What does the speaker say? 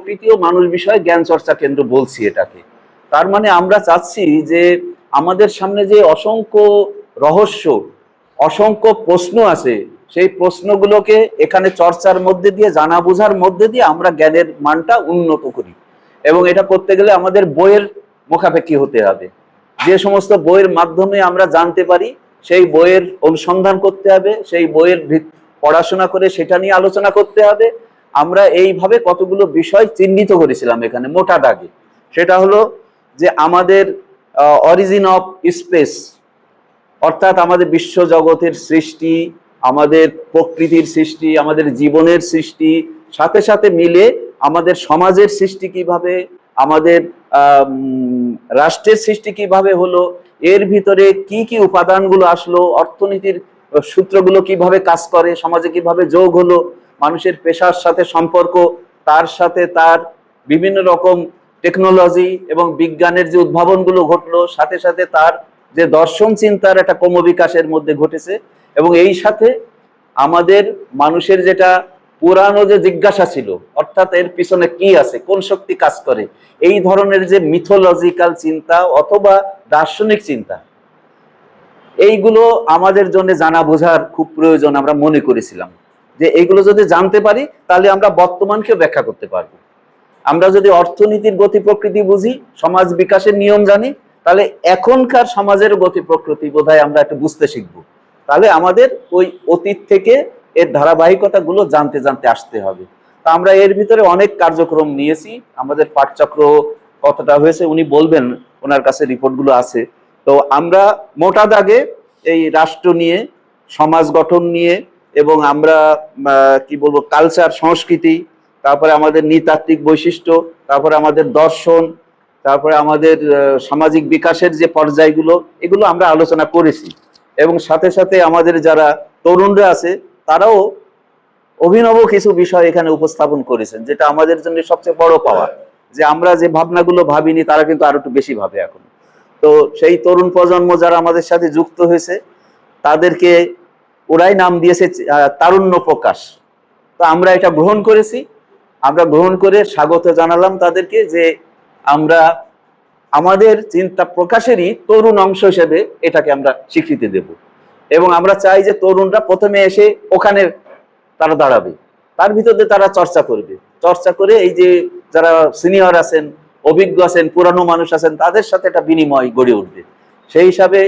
প্রকৃতি ও মানুষ বিষয়ে জ্ঞান চর্চা কেন্দ্র বলছি এটাকে। তার মানে আমরা চাচ্ছি যে আমাদের সামনে যে অসংখ্য রহস্য, অসংখ্য প্রশ্ন আছে, সেই প্রশ্নগুলোকে এখানে চর্চার মধ্যে দিয়ে, জানা বোঝার মধ্যে দিয়ে আমরা জ্ঞানের মানটা উন্নত করি। এবং এটা করতে গেলে আমাদের বইয়ের মুখাপেক্ষী হতে হবে। যে সমস্ত বইয়ের মাধ্যমে আমরা জানতে পারি সেই বইয়ের অনুসন্ধান করতে হবে, সেই বইয়ের পড়াশোনা করে সেটা নিয়ে আলোচনা করতে হবে। আমরা এইভাবে কতগুলো বিষয় চিহ্নিত করেছিলাম এখানে মোটা দাগে। সেটা হলো যে আমাদের অরিজিন অফ স্পেস, অর্থাৎ আমাদের বিশ্ব জগতের সৃষ্টি, আমাদের প্রকৃতির সৃষ্টি, আমাদের জীবনের সৃষ্টি, সাথে সাথে মিলে আমাদের সমাজের সৃষ্টি কিভাবে, আমাদের রাষ্ট্রের সৃষ্টি কিভাবে হলো, এর ভিতরে কি কি উপাদানগুলো আসলো, অর্থনীতির সূত্রগুলো কিভাবে কাজ করে, সমাজে কিভাবে যোগ হলো, মানুষের পেশার সাথে সম্পর্ক, তার সাথে তার বিভিন্ন রকম টেকনোলজি এবং বিজ্ঞানের যে উদ্ভাবনগুলো ঘটলো, সাথে সাথে তার যে দর্শন চিন্তার একটা ক্রমবিকাশের মধ্যে ঘটেছে। এবং এই সাথে আমাদের মানুষের যেটা পুরানো যে জিজ্ঞাসা ছিল, অর্থাৎ এর পিছনে কি আছে, কোন শক্তি কাজ করে, এই ধরনের যে মিথোলজিক্যাল চিন্তা অথবা দার্শনিক চিন্তা, এইগুলো আমাদের জন্য জানা বোঝার খুব প্রয়োজন। আমরা মনে করেছিলাম যে এইগুলো যদি জানতে পারি তাহলে আমরা বর্তমানকে ব্যাখ্যা করতে পারবো। আমরা যদি অর্থনীতির গতি প্রকৃতি বুঝি, সমাজ বিকাশের নিয়ম জানি, তাহলে এখনকার সমাজের গতি প্রকৃতি বোধহয় আমরা একটু বুঝতে শিখবো। তাহলে আমাদের ওই অতীত থেকে এর ধারাবাহিকতাগুলো জানতে জানতে আসতে হবে। তা আমরা এর ভিতরে অনেক কার্যক্রম নিয়েছি। আমাদের পাঠচক্র কতটা হয়েছে উনি বলবেন, ওনার কাছে রিপোর্টগুলো আছে। তো আমরা মোটা দাগে এই রাষ্ট্র নিয়ে, সমাজ গঠন নিয়ে, এবং আমরা কি বলবো, কালচার, সংস্কৃতি, তারপরে আমাদের নৃতাত্ত্বিক বৈশিষ্ট্য, তারপরে আমাদের দর্শন, তারপরে আমাদের সামাজিক বিকাশের যে পর্যায়গুলো, এগুলো আমরা আলোচনা করেছি। এবং সাথে সাথে আমাদের যারা তরুণরা আছে তারাও অভিনব কিছু বিষয় এখানে উপস্থাপন করেছেন, যেটা আমাদের জন্য সবচেয়ে বড় পাওয়া, যে আমরা যে ভাবনাগুলো ভাবিনি তারা কিন্তু আরো একটু বেশি ভাবে এখন। তো সেই তরুণ প্রজন্ম যারা আমাদের সাথে যুক্ত হয়েছে তাদেরকে ওরাই নাম দিয়েছে তারুণ্য প্রকাশ। তো আমরা এটা গ্রহণ করেছি। আমরা গ্রহণ করে স্বাগত জানালাম তাদেরকে, যে আমরা আমাদের চিন্তা প্রকাশেরই তরুণ অংশ হিসেবে এটাকে আমরা স্বীকৃতি দেব। এবং আমরা চাই যে তরুণরা প্রথমে এসে ওখানে তারা দাঁড়াবে, তার ভিতরে তারা চর্চা করবে, চর্চা করে এই যে যারা সিনিয়র আছেন, অভিজ্ঞ আছেন, পুরানো মানুষ আছেন, তাদের সাথে একটা বিনিময় গড়ে উঠবে। সেই হিসাবে